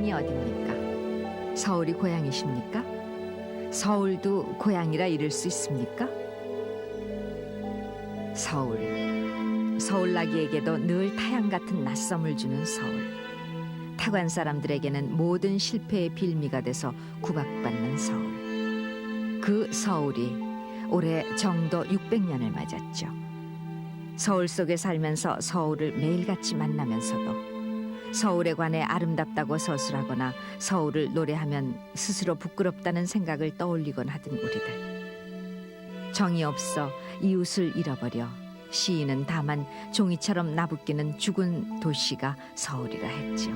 고향이 어디입니까? 서울이 고향이십니까? 서울도 고향이라 이를 수 있습니까? 서울 나기에게도 늘 타향 같은 낯섦을 주는 서울. 타관 사람들에게는 모든 실패의 빌미가 돼서 구박받는 서울. 그 서울이 올해 정도 600년을 맞았죠. 서울 속에 살면서 서울을 매일같이 만나면서도 서울에 관해 아름답다고 서술하거나 서울을 노래하면 스스로 부끄럽다는 생각을 떠올리곤 하던 우리들. 정이 없어 이웃을 잃어버려 시인은 다만 종이처럼 나부끼는 죽은 도시가 서울이라 했지요.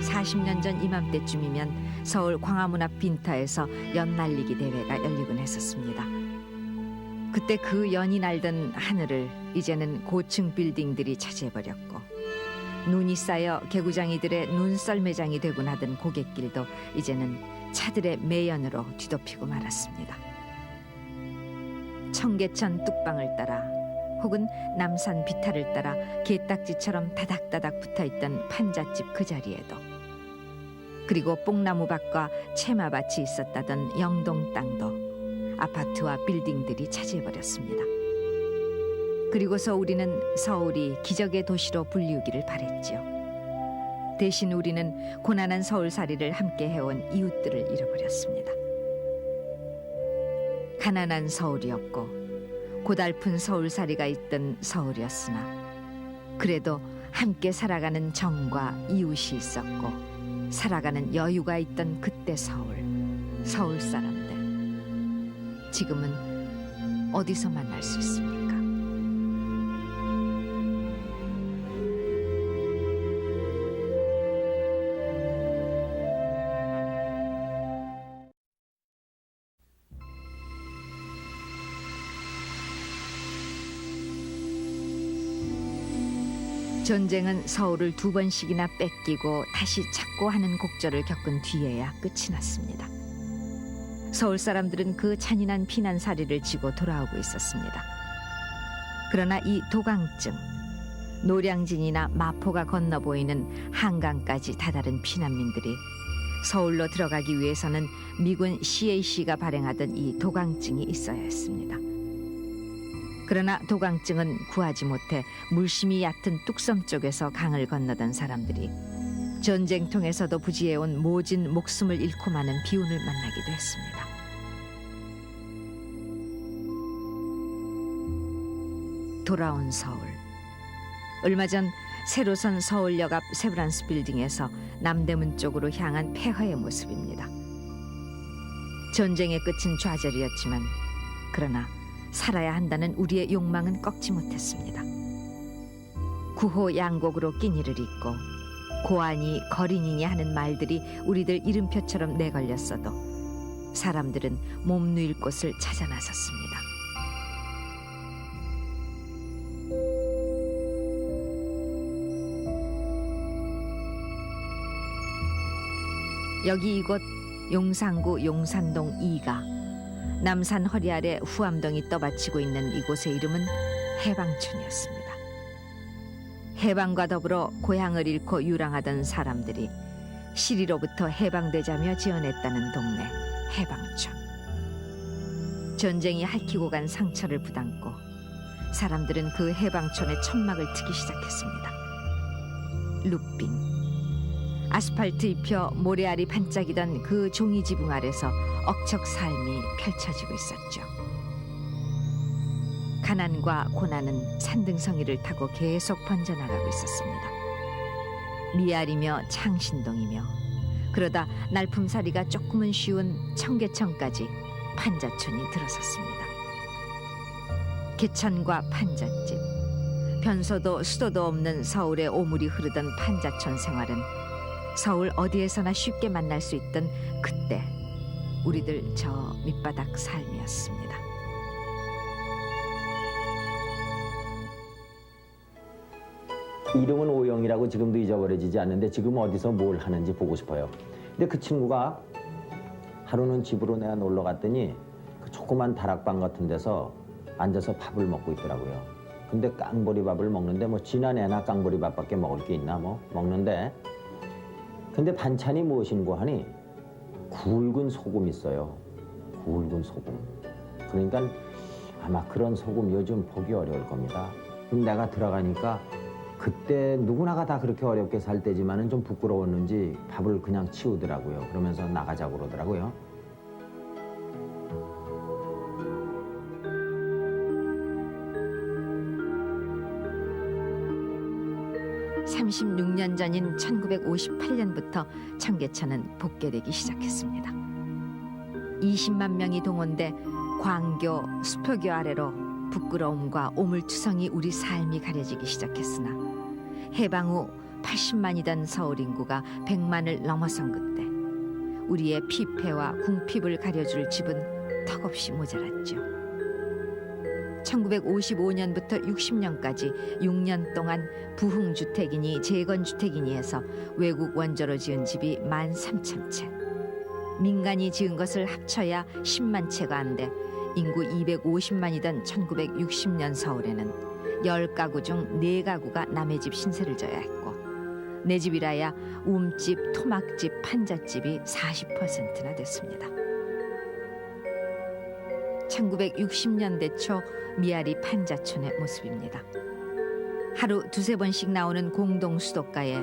(40년) 전 이맘때쯤이면 서울 광화문 앞 빈터에서 연 날리기 대회가 열리곤 했었습니다. 그때 그 연이 날던 하늘을 이제는 고층 빌딩들이 차지해버렸고 눈이 쌓여 개구장이들의 눈썰매장이 되곤 하던 고갯길도 이제는 차들의 매연으로 뒤덮이고 말았습니다. 청계천 뚝방을 따라 혹은 남산 비탈을 따라 게딱지처럼 다닥다닥 붙어있던 판잣집 그 자리에도, 그리고 뽕나무밭과 채마밭이 있었다던 영동 땅도 아파트와 빌딩들이 차지해버렸습니다. 그리고서 우리는 서울이 기적의 도시로 불리우기를 바랬지요. 대신 우리는 고난한 서울살이를 함께 해온 이웃들을 잃어버렸습니다. 가난한 서울이었고 고달픈 서울살이가 있던 서울이었으나 그래도 함께 살아가는 정과 이웃이 있었고 살아가는 여유가 있던 그때 서울 사람들, 지금은 어디서 만날 수 있습니까? 전쟁은 서울을 2번씩이나 뺏기고 다시 찾고 하는 곡절을 겪은 뒤에야 끝이 났습니다. 서울 사람들은 그 잔인한 피난살이를 지고 돌아오고 있었습니다. 그러나 이 도강증, 노량진이나 마포가 건너 보이는 한강까지 다다른 피난민들이 서울로 들어가기 위해서는 미군 CAC가 발행하던 이 도강증이 있어야 했습니다. 그러나 도강증은 구하지 못해 물심이 얕은 뚝섬 쪽에서 강을 건너던 사람들이 전쟁통에서도 부지해온 모진 목숨을 잃고 마는 비운을 만나기도 했습니다. 돌아온 서울. 얼마 전 새로 선 서울역 앞 세브란스 빌딩에서 남대문 쪽으로 향한 폐허의 모습입니다. 전쟁의 끝은 좌절이었지만 그러나 살아야 한다는 우리의 욕망은 꺾지 못했습니다. 구호 양곡으로 끼니를 잇고 고아니 거린이니 하는 말들이 우리들 이름표처럼 내걸렸어도 사람들은 몸 누일 곳을 찾아 나섰습니다. 여기 이곳 용산구 용산동 2가 남산 허리 아래 후암동이 떠받치고 있는 이곳의 이름은 해방촌이었습니다. 해방과 더불어 고향을 잃고 유랑하던 사람들이 시리로부터 해방되자며 지어냈다는 동네 해방촌. 전쟁이 핥히고 간 상처를 부담고 사람들은 그 해방촌에 천막을 트기 시작했습니다. 루빙. 아스팔트 입혀 모래알이 반짝이던 그 종이 지붕 아래서 억척 삶이 펼쳐지고 있었죠. 가난과 고난은 산등성이를 타고 계속 번져나가고 있었습니다. 미알이며 창신동이며 그러다 날품살이가 조금은 쉬운 청계천까지 판자촌이 들어섰습니다. 개천과 판잣집, 변소도 수도도 없는 서울의 오물이 흐르던 판자촌 생활은 서울 어디에서나 쉽게 만날 수 있던 그때 우리들 저 밑바닥 삶이었습니다. 이름은 오영이라고 지금도 잊어버려지지 않는데 지금 어디서 뭘 하는지 보고 싶어요. 근데 그 친구가 하루는 집으로 내가 놀러 갔더니 그 조그만 다락방 같은 데서 앉아서 밥을 먹고 있더라고요. 근데 깡보리밥을 먹는데 뭐 지난 애나 깡보리밥밖에 먹을 게 있나 뭐 먹는데, 근데 반찬이 무엇인고 하니 굵은 소금 있어요. 굵은 소금. 그러니까 아마 그런 소금 요즘 보기 어려울 겁니다. 그럼 내가 들어가니까 그때 누구나가 다 그렇게 어렵게 살 때지만은 좀 부끄러웠는지 밥을 그냥 치우더라고요. 그러면서 나가자고 그러더라고요. 36년 전인 1958년부터 청계천은 복개되기 시작했습니다. 20만 명이 동원돼 광교, 수표교 아래로 부끄러움과 오물투성이 우리 삶이 가려지기 시작했으나 해방 후 80만이던 서울 인구가 100만을 넘어선 그때 우리의 피폐와 궁핍을 가려줄 집은 턱없이 모자랐죠. 1955년부터 60년까지 6년 동안 부흥주택이니 재건주택이니 해서 외국 원조로 지은 집이 13,000채. 민간이 지은 것을 합쳐야 10만 채가 안 돼 인구 250만이던 1960년 서울에는 10가구 중 4가구가 남의 집 신세를 져야 했고 내 집이라야 움집, 토막집, 판잣집이 40%나 됐습니다. 1960년대 초 미아리 판자촌의 모습입니다. 하루 두세 번씩 나오는 공동 수도가에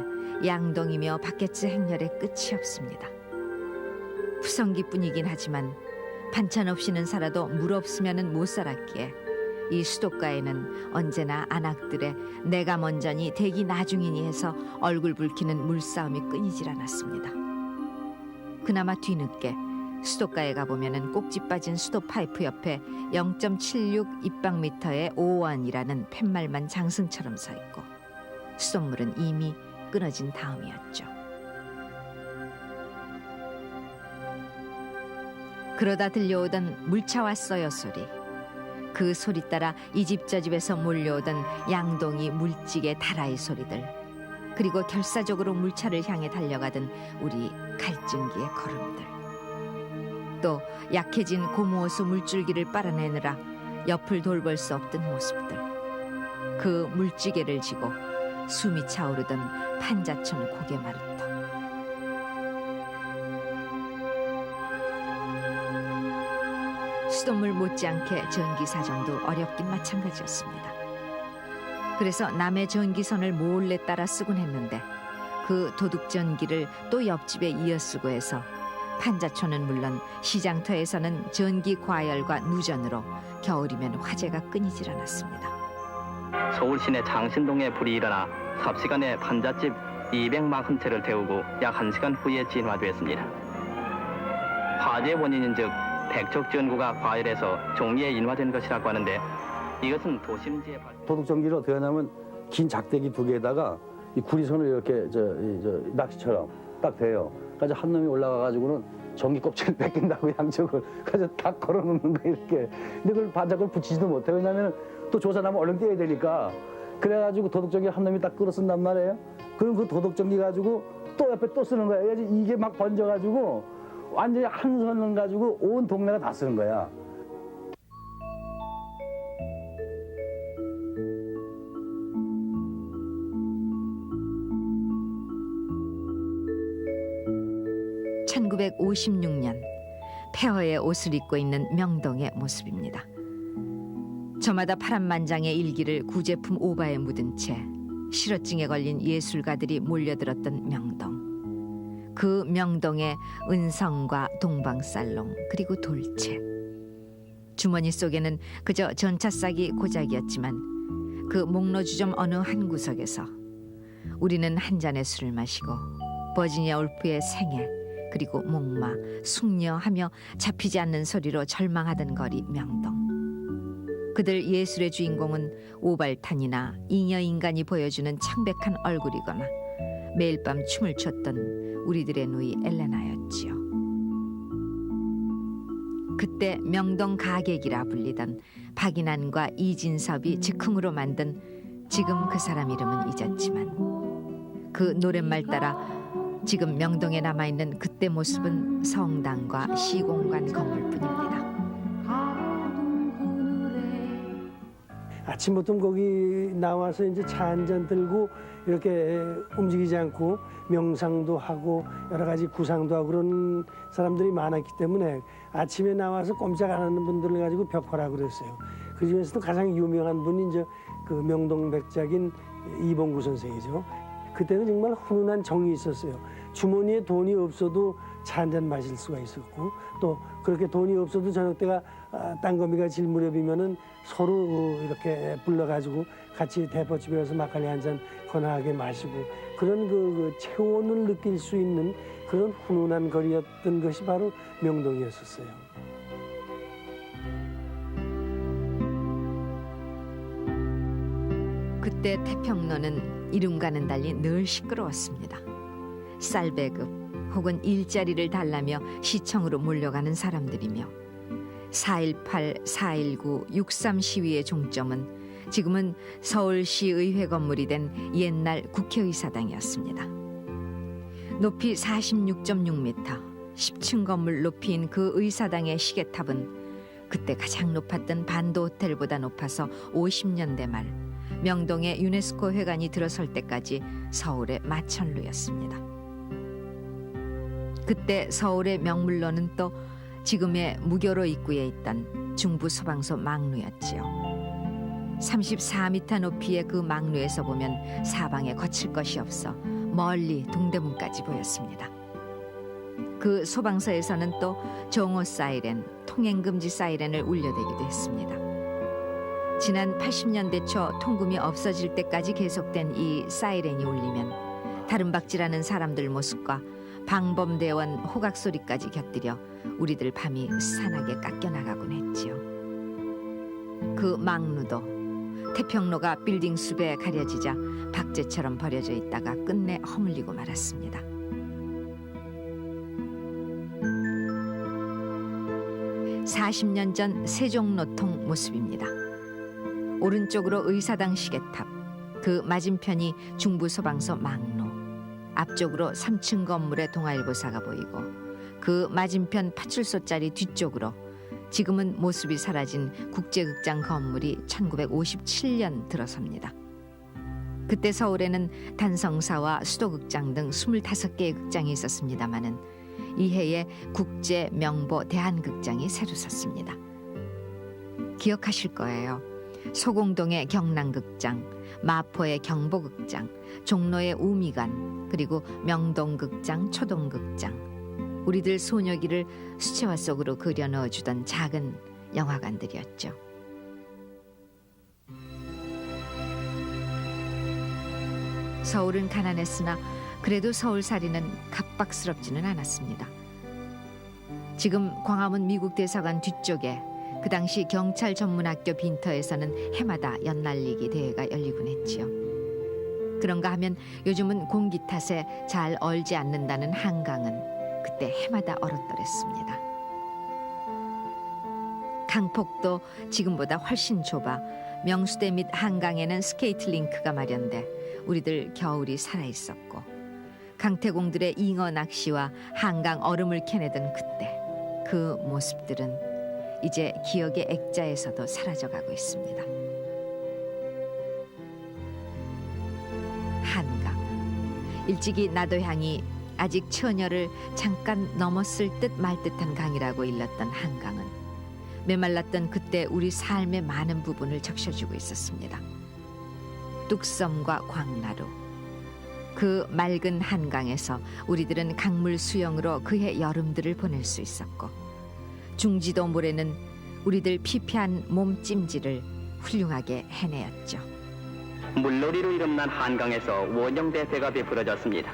양동이며 바켓츠 행렬의 끝이 없습니다. 푸성기뿐이긴 하지만 반찬 없이는 살아도 물 없으면은 못 살았기에 이 수도가에는 언제나 안악들의 내가 먼저니 대기 나중이니 해서 얼굴 붉히는 물싸움이 끊이질 않았습니다. 그나마 뒤늦게 수도가에 가보면은 꼭지 빠진 수도 파이프 옆에 0.76 입방미터의 5원이라는 팻말만 장승처럼 서 있고 수돗물은 이미 끊어진 다음이었죠. 그러다 들려오던 물차 왔어요 소리, 그 소리 따라 이 집 저 집에서 몰려오던 양동이 물찌개 다라이 소리들, 그리고 결사적으로 물차를 향해 달려가던 우리 갈증기의 걸음들, 또 약해진 고무호수 물줄기를 빨아내느라 옆을 돌볼 수 없던 모습들, 그 물찌개를 지고 숨이 차오르던 판자촌 고개마루터. 수돗물 못지않게 전기 사정도 어렵긴 마찬가지였습니다. 그래서 남의 전기선을 몰래 따라 쓰곤 했는데 그 도둑 전기를 또 옆집에 이어쓰고 해서 판자촌은 물론 시장터에서는 전기 과열과 누전으로 겨울이면 화재가 끊이질 않았습니다. 서울 시내 장신동에 불이 일어나 삽시간에 판잣집 240채를 태우고 약 1시간 후에 진화됐습니다. 화재 원인인 즉 백척 전구가 과열해서 종이에 인화된 것이라고 하는데 이것은 도심지에 도둑 전기를 어떻게 하냐면 긴 작대기 2개에다가 이 구리선을 이렇게 낚시처럼 딱 대요. 그래서 한 놈이 올라가가지고는 전기 껍질을 뺏긴다고 양쪽을 그래서 딱 걸어놓는 거 이렇게. 근데 그걸 반짝을 붙이지도 못해. 왜냐면 또 조사나면 얼른 떼야 되니까. 그래가지고 도둑 전기 한 놈이 딱 끌어 쓴단 말이에요. 그럼 그 도둑 전기 가지고 또 옆에 또 쓰는 거야. 그래서 이게 막 번져가지고 완전히 한 선을 가지고 온 동네가 다 쓰는 거야. (1956년) 폐허의 옷을 입고 있는 명동의 모습입니다. 저마다 파란만장의 일기를 구제품 오바에 묻은 채 실어증에 걸린 예술가들이 몰려들었던 명동. 그 명동의 은성과 동방살롱 그리고 돌체. 주머니 속에는 그저 전차싸기 고작이었지만 그 목로주점 어느 한 구석에서 우리는 한 잔의 술을 마시고 버지니아 울프의 생애 그리고 목마, 숙녀하며 잡히지 않는 소리로 절망하던 거리 명동. 그들 예술의 주인공은 오발탄이나 잉여인간이 보여주는 창백한 얼굴이거나 매일 밤 춤을 췄던 우리들의 누이 엘레나였지요. 그때 명동 가객이라 불리던 박인환과 이진섭이 즉흥으로 만든, 지금 그 사람 이름은 잊었지만 그 노랫말 따라 지금 명동에 남아있는 그때 모습은 성당과 시공간 건물뿐입니다. 아침부터 거기 나와서 이제 차 한 잔 들고 이렇게 움직이지 않고 명상도 하고 여러 가지 구상도 하고 그런 사람들이 많았기 때문에 아침에 나와서 꼼짝 안 하는 분들을 가지고 벽화라고 그랬어요. 그 중에서도 가장 유명한 분이 이제 그 명동 백작인 이봉구 선생이죠. 그때는 정말 훈훈한 정이 있었어요. 주머니에 돈이 없어도 차 한 잔 마실 수가 있었고 또 그렇게 돈이 없어도 저녁 때가 땅거미가 질 무렵이면은 서로 이렇게 불러가지고 같이 대포집에 가서 막걸리 한 잔 건하게 마시고 그런 그 체온을 느낄 수 있는 그런 훈훈한 거리였던 것이 바로 명동이었었어요. 그때 태평로는 이름과는 달리 늘 시끄러웠습니다. 쌀배급 혹은 일자리를 달라며 시청으로 몰려가는 사람들이며 4.18, 4.19, 6.3 시위의 종점은 지금은 서울시의회 건물이 된 옛날 국회의사당이었습니다. 높이 46.6m, 10층 건물 높이인 그 의사당의 시계탑은 그때 가장 높았던 반도 호텔보다 높아서 50년대 말 명동에 유네스코 회관이 들어설 때까지 서울의 마천루였습니다. 그때 서울의 명물로는 또 지금의 무교로 입구에 있던 중부소방서 망루였지요. 34m 높이의 그 망루에서 보면 사방에 거칠 것이 없어 멀리 동대문까지 보였습니다. 그 소방서에서는 또 정오 사이렌, 통행금지 사이렌을 울려대기도 했습니다. 지난 80년대 초 통금이 없어질 때까지 계속된 이 사이렌이 울리면 다름박질하는 사람들 모습과 방범대원 호각 소리까지 곁들여 우리들 밤이 스산하게 깎여나가곤 했지요. 그 망루도 태평로가 빌딩 숲에 가려지자 박제처럼 버려져 있다가 끝내 허물리고 말았습니다. (40년) 전 세종로통 모습입니다. 오른쪽으로 의사당 시계탑, 그 맞은편이 중부소방서 망루, 앞쪽으로 3층 건물의 동아일보사가 보이고 그 맞은편 파출소 자리 뒤쪽으로 지금은 모습이 사라진 국제극장 건물이 1957년 들어섭니다. 그때 서울에는 단성사와 수도극장 등 25개의 극장이 있었습니다마는 이해에 국제 명보 대한극장이 새로 섰습니다. 기억하실 거예요. 소공동의 경남극장, 마포의 경보극장, 종로의 우미관, 그리고 명동극장, 초동극장, 우리들 소녀기를 수채화 속으로 그려 넣어주던 작은 영화관들이었죠. 서울은 가난했으나 그래도 서울살이는 갑박스럽지는 않았습니다. 지금 광화문 미국 대사관 뒤쪽에 그 당시 경찰 전문학교 빈터에서는 해마다 연날리기 대회가 열리곤 했지요. 그런가 하면 요즘은 공기 탓에 잘 얼지 않는다는 한강은 그때 해마다 얼었더랬습니다. 강폭도 지금보다 훨씬 좁아 명수대 및 한강에는 스케이트 링크가 마련돼 우리들 겨울이 살아있었고 강태공들의 잉어 낚시와 한강 얼음을 캐내던 그때 그 모습들은 이제 기억의 액자에서도 사라져가고 있습니다. 한강, 일찍이 나도향이 아직 처녀를 잠깐 넘었을 듯 말 듯한 강이라고 일렀던 한강은 메말랐던 그때 우리 삶의 많은 부분을 적셔주고 있었습니다. 뚝섬과 광나루, 그 맑은 한강에서 우리들은 강물 수영으로 그해 여름들을 보낼 수 있었고 중지도 모래는 우리들 피폐한 몸찜질을 훌륭하게 해내었죠. 물놀이로 이름난 한강에서 원형대 배가 베풀어졌습니다.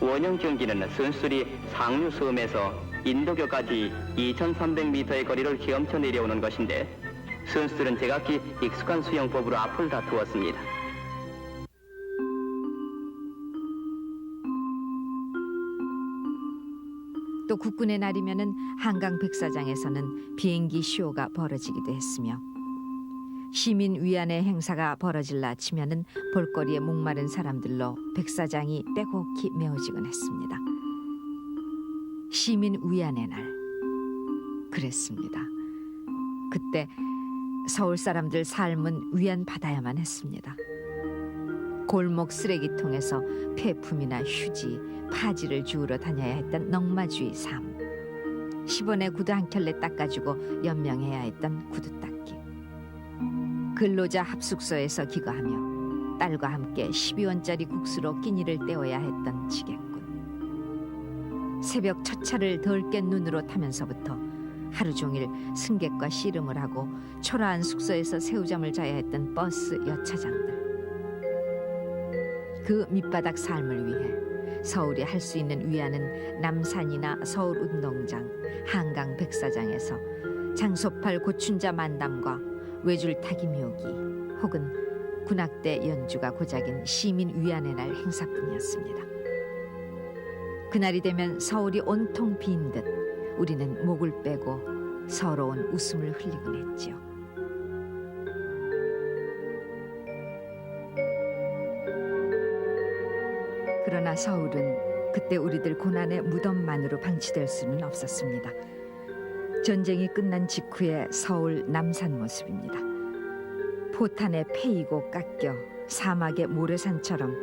원형 경기는 순수리 상류섬에서 인도교까지 2,300m의 거리를 헤엄쳐 내려오는 것인데 선수들은 제각기 익숙한 수영법으로 앞을 다투었습니다. 또 국군의 날이면은 한강 백사장에서는 비행기 쇼가 벌어지기도 했으며 시민 위안회 행사가 벌어질라 치면은 볼거리에 목마른 사람들로 백사장이 빼곡히 메워지곤 했습니다. 시민 위안회 날 그랬습니다. 그때 서울 사람들 삶은 위안 받아야만 했습니다. 골목 쓰레기통에서 폐품이나 휴지, 파지를 주우러 다녀야 했던 넝마주의 삶. 10원에 구두 한 켤레 닦아주고 연명해야 했던 구두 닦기. 근로자 합숙소에서 기거하며 딸과 함께 12원짜리 국수로 끼니를 때워야 했던 지게꾼. 새벽 첫 차를 덜 깬 눈으로 타면서부터 하루 종일 승객과 씨름을 하고 초라한 숙소에서 새우잠을 자야 했던 버스 여차장들. 그 밑바닥 삶을 위해 서울이 할 수 있는 위안은 남산이나 서울운동장, 한강 백사장에서 장소팔 고춘자 만담과 외줄타기 묘기 혹은 군악대 연주가 고작인 시민 위안회 날 행사뿐이었습니다. 그날이 되면 서울이 온통 빈 듯 우리는 목을 빼고 서러운 웃음을 흘리곤 했지요. 그러나 서울은 그때 우리들 고난의 무덤만으로 방치될 수는 없었습니다. 전쟁이 끝난 직후의 서울 남산 모습입니다. 포탄에 패이고 깎여 사막의 모래산처럼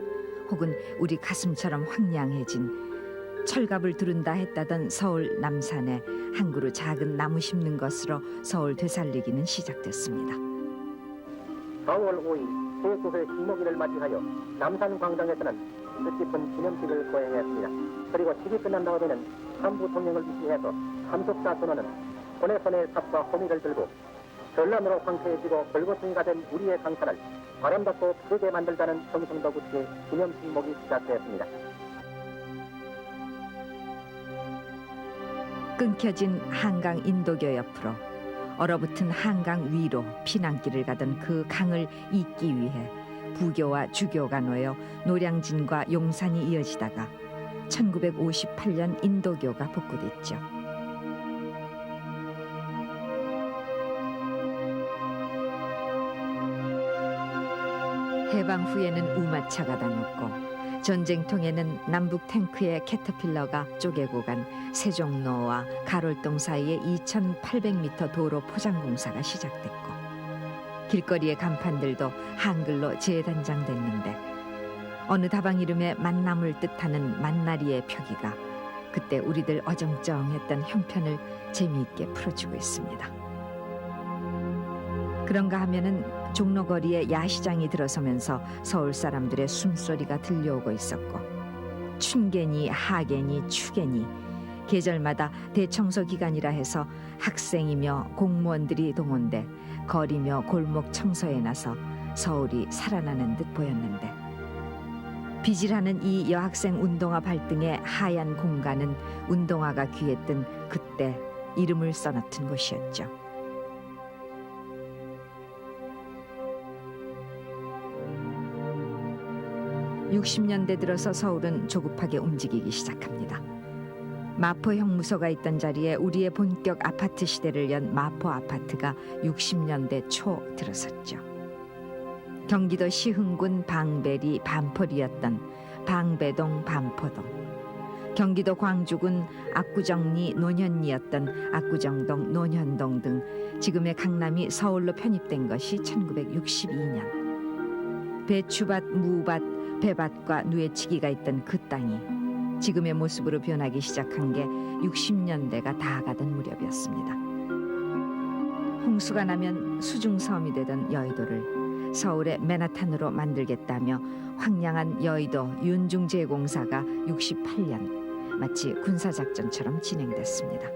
혹은 우리 가슴처럼 황량해진 철갑을 두른다 했다던 서울 남산에 한 그루 작은 나무 심는 것으로 서울 되살리기는 시작됐습니다. 4월 5일 세교회 식목일을 맞이하여 남산 광장에서는 뜻깊은 기념식을 거행했습니다. 그리고 식이 끝난다고 되는 한부 통영을 위시해서 참석자 선원은 손에 손에 삽과 호미를 들고 전란으로 황폐해지고 벌거숭이가 된 우리의 강산을 아름답고 크게 만들자는 정성도구식의 기념식목이 시작되었습니다. 끊겨진 한강 인도교 옆으로 얼어붙은 한강 위로 피난길을 가던 그 강을 잇기 위해 부교와 주교가 놓여 노량진과 용산이 이어지다가 1958년 인도교가 복구됐죠. 해방 후에는 우마차가 다녔고 전쟁통에는 남북 탱크의 캐터필러가 쪼개고 간 세종로와 가롤동 사이의 2,800m 도로 포장 공사가 시작됐고 길거리의 간판들도 한글로 재단장됐는데 어느 다방 이름의 만남을 뜻하는 만나리의 표기가 그때 우리들 어정쩡했던 형편을 재미있게 풀어주고 있습니다. 그런가 하면은 종로거리에 야시장이 들어서면서 서울 사람들의 숨소리가 들려오고 있었고 춘계니 하계니 추계니 계절마다 대청소 기간이라 해서 학생이며 공무원들이 동원돼 거리며 골목 청소에 나서 서울이 살아나는 듯 보였는데 비질하는 이 여학생 운동화 발등의 하얀 공간은 운동화가 귀했던 그때 이름을 써놓던 곳이었죠. 60년대 들어서 서울은 조급하게 움직이기 시작합니다. 마포 형무소가 있던 자리에 우리의 본격 아파트 시대를 연 마포 아파트가 60년대 초 들어섰죠. 경기도 시흥군 방배리 반포리였던 방배동 반포동, 경기도 광주군 압구정리 논현리였던 압구정동 논현동 등 지금의 강남이 서울로 편입된 것이 1962년. 배추밭, 무밭, 배밭과 누에치기가 있던 그 땅이 지금의 모습으로 변하기 시작한 게 60년대가 다 가던 무렵이었습니다. 홍수가 나면 수중섬이 되던 여의도를 서울의 맨하탄으로 만들겠다며 황량한 여의도 윤중재공사가 68년 마치 군사작전처럼 진행됐습니다.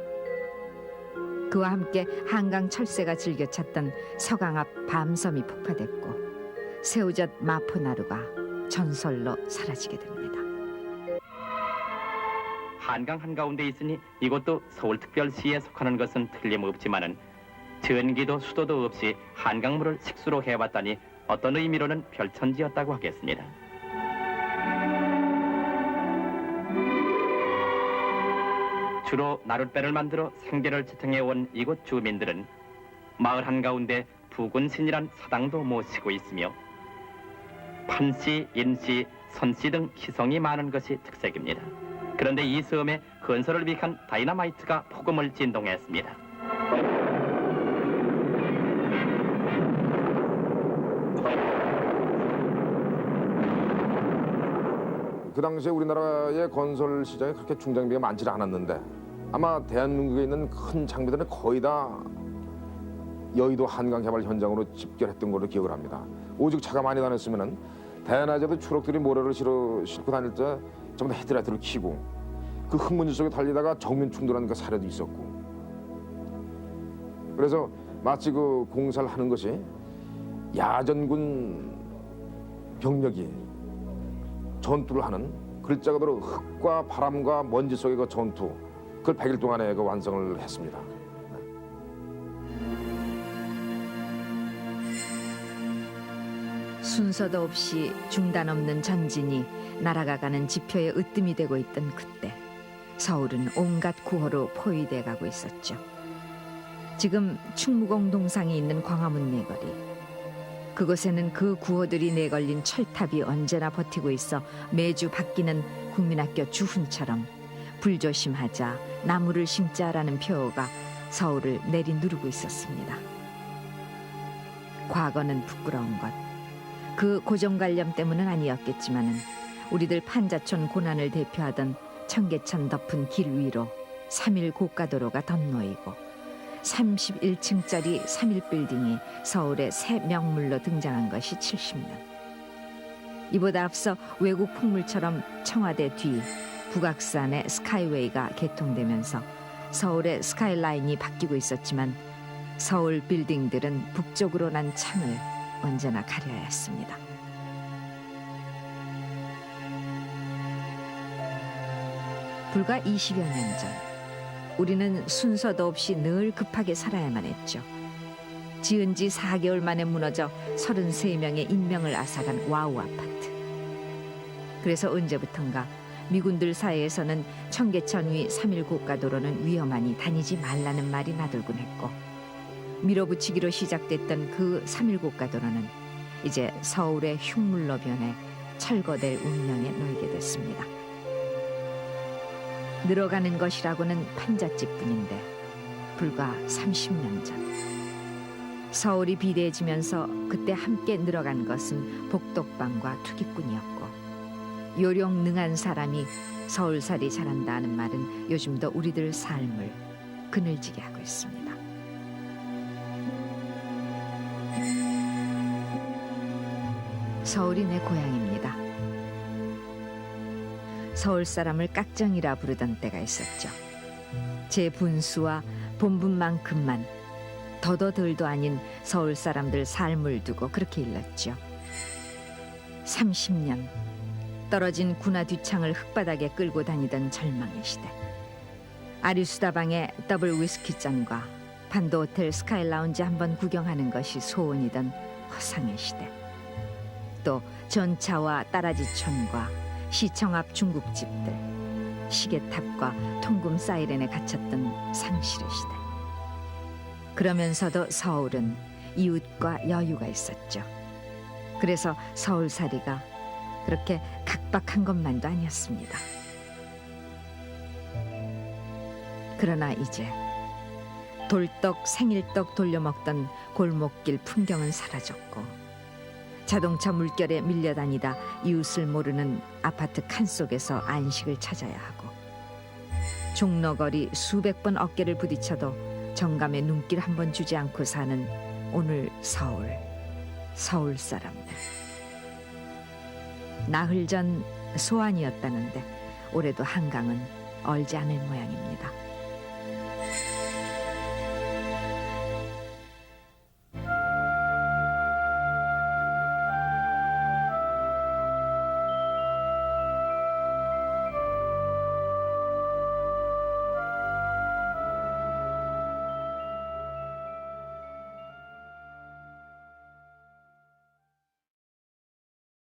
그와 함께 한강 철새가 즐겨 찾던 서강 앞 밤섬이 폭파됐고 새우젓 마포나루가 전설로 사라지게 됩니다. 한강 한가운데 있으니 이곳도 서울특별시에 속하는 것은 틀림없지만은 전기도 수도도 없이 한강물을 식수로 해왔다니 어떤 의미로는 별천지였다고 하겠습니다. 주로 나룻배를 만들어 생계를 지탱해온 이곳 주민들은 마을 한가운데 부군신이란 사당도 모시고 있으며 판씨, 인씨, 선씨 등 희성이 많은 것이 특색입니다. 그런데 이 섬에 건설을 위한 다이너마이트가 폭음을 진동했습니다. 그 당시에 우리나라의 건설 시장에 그렇게 중장비가 많지 않았는데 아마 대한민국에 있는 큰 장비들은 거의 다 여의도 한강 개발 현장으로 집결했던 걸로 기억을 합니다. 오직 차가 많이 다녔으면은 대낮에도 추록들이 모래를 싣고 다닐 때 전부 다 헤드라이트를 켜고 그 흙먼지 속에 달리다가 정면 충돌하는 그 사례도 있었고, 그래서 마치 그 공사를 하는 것이 야전군 병력이 전투를 하는 글자 그대로 흙과 바람과 먼지 속의 그 전투, 그걸 100일 동안에 그 완성을 했습니다. 순서도 없이 중단 없는 전진이 날아가가는 지표의 으뜸이 되고 있던 그때 서울은 온갖 구호로 포위돼 가고 있었죠. 지금 충무공 동상이 있는 광화문 내거리, 그곳에는 그 구호들이 내걸린 철탑이 언제나 버티고 있어 매주 바뀌는 국민학교 주훈처럼 불조심하자, 나무를 심자라는 표어가 서울을 내리누르고 있었습니다. 과거는 부끄러운 것, 그 고정관념 때문은 아니었겠지만은 우리들 판자촌 고난을 대표하던 청계천 덮은 길 위로 3일 고가도로가 덧놓이고 31층짜리 3일 빌딩이 서울의 새 명물로 등장한 것이 70년. 이보다 앞서 외국 풍물처럼 청와대 뒤 북악산의 스카이웨이가 개통되면서 서울의 스카이라인이 바뀌고 있었지만 서울 빌딩들은 북쪽으로 난 창을 언제나 가려야 했습니다. 불과 20여 년 전, 우리는 순서도 없이 늘 급하게 살아야만 했죠. 지은 지 4개월 만에 무너져 33명의 인명을 앗아간 와우 아파트. 그래서 언제부턴가 미군들 사이에서는 청계천 위 3일 고가도로는 위험하니 다니지 말라는 말이 나돌곤 했고, 밀어붙이기로 시작됐던 그 3일 고가도로는 이제 서울의 흉물로 변해 철거될 운명에 놓이게 됐습니다. 늘어가는 것이라고는 판잣집뿐인데 불과 30년 전 서울이 비대해지면서 그때 함께 늘어간 것은 복덕방과 투기꾼이었고, 요령 능한 사람이 서울살이 잘한다는 말은 요즘도 우리들 삶을 그늘지게 하고 있습니다. 서울이 내 고향입니다. 서울 사람을 깍정이라 부르던 때가 있었죠. 제 분수와 본분만큼만 더도 덜도 아닌 서울 사람들 삶을 두고 그렇게 일렀죠. 30년 떨어진 군화 뒤창을 흙바닥에 끌고 다니던 절망의 시대. 아류수다방의 더블 위스키 잔과 반도 호텔 스카이 라운지 한번 구경하는 것이 소원이던 허상의 시대. 또 전차와 따라지촌과 시청 앞 중국집들, 시계탑과 통금 사이렌에 갇혔던 상실의 시대. 그러면서도 서울은 이웃과 여유가 있었죠. 그래서 서울살이가 그렇게 각박한 것만도 아니었습니다. 그러나 이제 돌떡, 생일떡 돌려먹던 골목길 풍경은 사라졌고, 자동차 물결에 밀려다니다 이웃을 모르는 아파트 칸 속에서 안식을 찾아야 하고, 종로거리 수백 번 어깨를 부딪혀도 정감의 눈길 한 번 주지 않고 사는 오늘 서울 사람들. 나흘 전 소환이었다는데 올해도 한강은 얼지 않을 모양입니다.